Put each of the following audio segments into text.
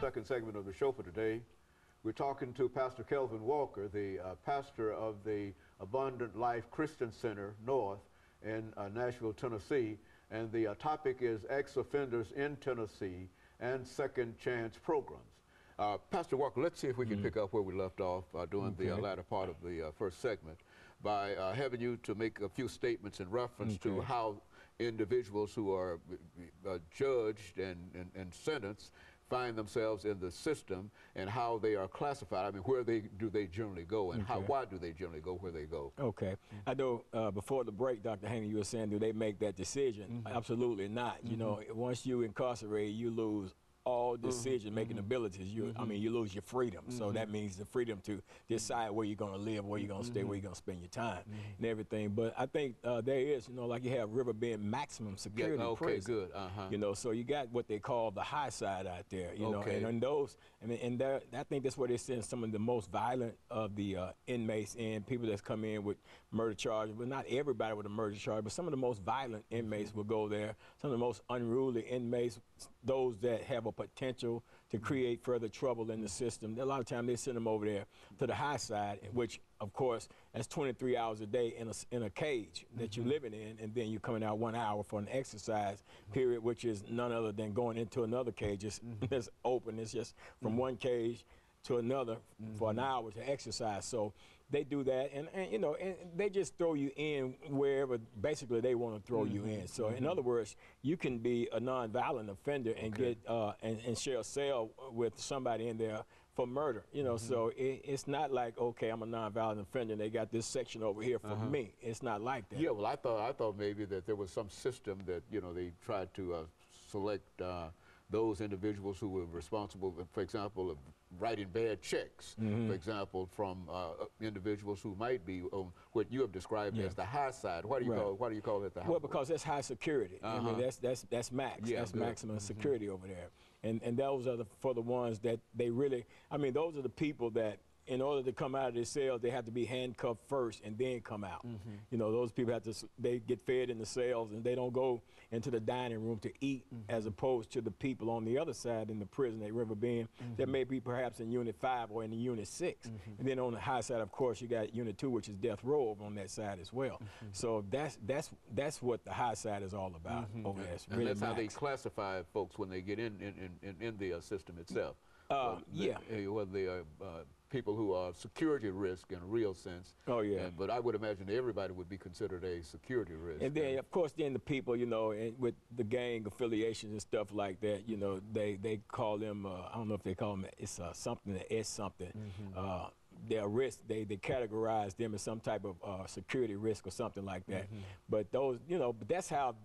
second segment of the show for today. We're talking to Pastor Kelvin Walker, the pastor of the Abundant Life Christian Center North in Nashville, Tennessee. And the topic is ex-offenders in Tennessee and second chance programs. Pastor Walker, let's see if we can pick up where we left off during the latter part of the first segment by having you to make a few statements in reference to how individuals who are judged and sentenced find themselves in the system and how they are classified. I mean, where do they generally go, and why do they generally go where they go? Okay. I know before the break, Dr. Haney, you were saying, do they make that decision? Absolutely not. You know, once you incarcerate, you lose all decision-making abilities. I mean, you lose your freedom. So that means the freedom to decide where you're going to live, where you're going to stay, where you're going to spend your time, and everything. But I think there is, you know, like you have River being maximum security prison. Good. You know, so you got what they call the high side out there. You know, and in those, and I think that's where they send some of the most violent of the inmates in, people that's come in with murder charges. But not everybody with a murder charge, but some of the most violent inmates will go there. Some of the most unruly inmates, those that have a potential to create further trouble in the system. A lot of times they send them over there to the high side, which of course that's 23 hours a day in a cage that you're living in, and then you're coming out 1 hour for an exercise period, which is none other than going into another cage. It's open. It's just from one cage to another for an hour to exercise. So they do that, and you know, and they just throw you in wherever basically they want to throw you in. So in other words, you can be a non-violent offender and get and share a cell with somebody in there for murder. You know, so it's not like, okay, I'm a non-violent offender and they got this section over here for me. It's not like that. Yeah, well, I thought maybe that there was some system that, you know, they tried to select those individuals who were responsible, for example, of writing bad checks, for example, from individuals who might be on what you have described as the high side. Why do you call it the high? Well, because that's high security. I mean, that's max. Yeah, that's maximum security over there. And those are for the ones that they really, I mean, those are the people that, in order to come out of their cells, they have to be handcuffed first and then come out. You know, those people have to, they get fed in the cells and they don't go into the dining room to eat, as opposed to the people on the other side in the prison at River Bend that may be perhaps in Unit 5 or in the Unit 6. And then on the high side, of course, you got Unit 2, which is death row over on that side as well. So that's what the high side is all about over there. It's really that's how they classify folks when they get in the system itself. Whether they are people who are security risk in a real sense. But I would imagine everybody would be considered a security risk. And then, of course, then the people, you know, and with the gang affiliations and stuff like that, you know, they call them, I don't know if they call them, it's something, S something. Their risk, they categorize them as some type of security risk or something like that. But those, you know, but that's how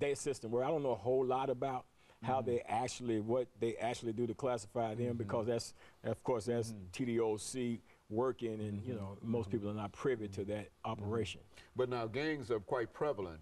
their system works. I don't know a whole lot about how they actually, what they actually do to classify them, because that's, of course, that's TDOC working, and you know, most people are not privy to that operation. But now gangs are quite prevalent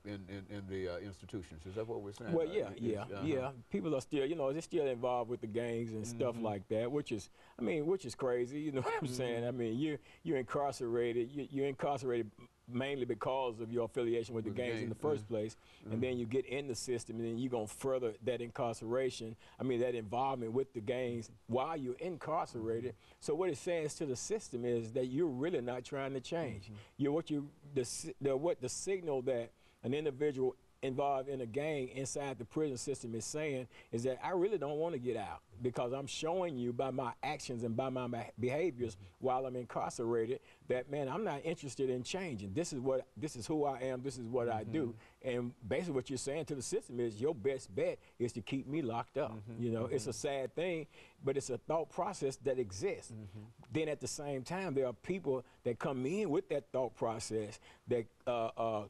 in the institutions. Is that what we're saying? Well, yeah. People are still, you know, they're still involved with the gangs and stuff like that, which is, I mean, which is crazy. You know what I'm saying? I mean, you're incarcerated. You're incarcerated mainly because of your affiliation with the gangs in the first place, and then you get in the system, and then you're going to further that incarceration, I mean, that involvement with the gangs while you're incarcerated. So what it says to the system is that you're really not trying to change. The signal that an individual involved in a gang inside the prison system is saying is that I really don't want to get out, because I'm showing you by my actions and by my behaviors while I'm incarcerated that, man, I'm not interested in changing. This is who I am, this is what I do. And basically what you're saying to the system is your best bet is to keep me locked up. You know, it's a sad thing, but it's a thought process that exists. Then at the same time, there are people that come in with that thought process that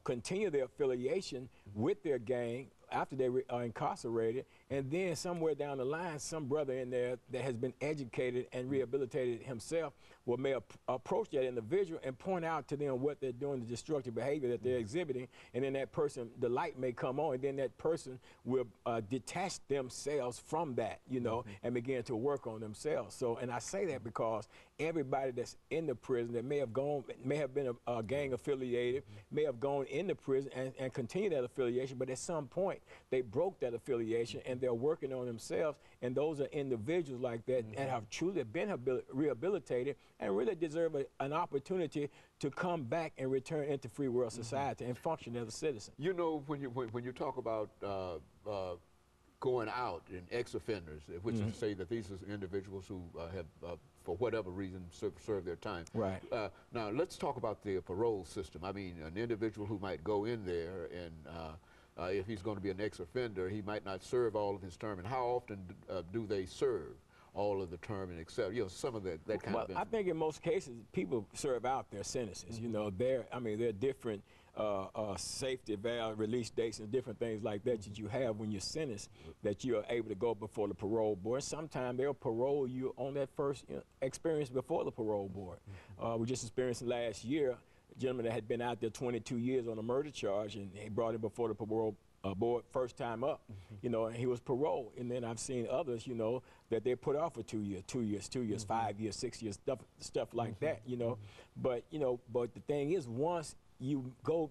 continue their affiliation with their gang after they are incarcerated, and then somewhere down the line, some brother in there that has been educated and rehabilitated himself may approach that individual and point out to them what they're doing, the destructive behavior that they're exhibiting, and then that person, the light may come on, and then that person will detach themselves from that, you know, and begin to work on themselves. So, and I say that because everybody that's in the prison that may have been a gang affiliated, may have gone into prison and continue that affiliation, but at some point they broke that affiliation and they're working on themselves, and those are individuals like that that have truly been rehabilitated and really deserve an opportunity to come back and return into free world society and function as a citizen. You know, when you talk about going out and ex-offenders, which is to say that these are individuals who have, for whatever reason, served their time. Right. Now, let's talk about the parole system. I mean, an individual who might go in there and if he's going to be an ex-offender, he might not serve all of his term. And how often do they serve all of the term and etc.? You know, some of that kind of. Well, I think in most cases, people serve out their sentences. You know, there are different safety valve release dates and different things like that that you have when you're sentenced, that you are able to go before the parole board. Sometimes they'll parole you on that first experience before the parole board. We just experienced last year a gentleman that had been out there 22 years on a murder charge, and he brought him before the parole board first time up, you know, and he was paroled. And then I've seen others, you know, that they put off for 2 years, 5 years, 6 years, stuff like that, you know. But, you know, but the thing is, once you go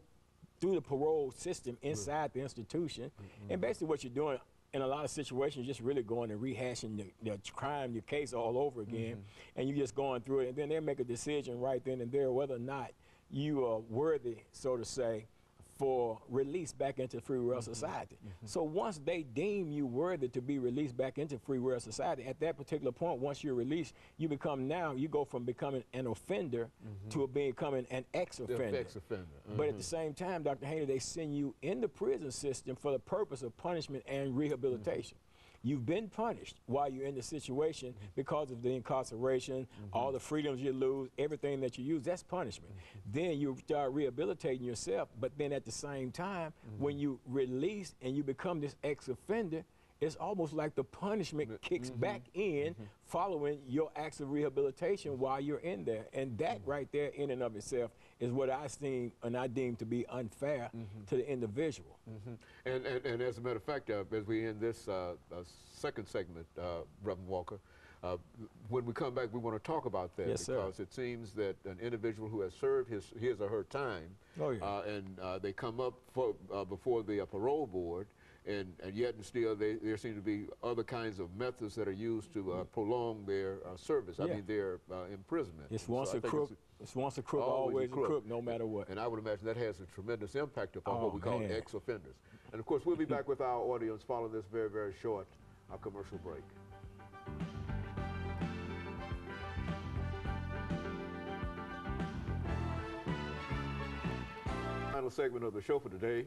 through the parole system inside the institution, and basically what you're doing in a lot of situations, just really going and rehashing the crime, your case all over again, and you're just going through it, and then they make a decision right then and there whether or not you are worthy, so to say, for release back into free world society. So once they deem you worthy to be released back into free world society, at that particular point, once you're released, you go from becoming an offender to becoming an ex-offender. But at the same time, Dr. Hayner, they send you in the prison system for the purpose of punishment and rehabilitation. You've been punished while you're in the situation because of the incarceration, all the freedoms you lose, everything that you use, that's punishment. Then you start rehabilitating yourself, but then at the same time, when you release and you become this ex-offender, it's almost like the punishment kicks back in following your acts of rehabilitation while you're in there. And that right there in and of itself is what I deem to be unfair to the individual. And as a matter of fact, as we end this second segment, Reverend Walker, when we come back, we want to talk about that, because it seems that an individual who has served his or her time, and they come up before the parole board, and yet and still there seem to be other kinds of methods that are used to prolong their service. I mean, their imprisonment. It's once a crook, always a crook, no matter what. And I would imagine that has a tremendous impact upon what we call ex-offenders. And of course, we'll be back with our audience following this very, very short commercial break. Final segment of the show for today.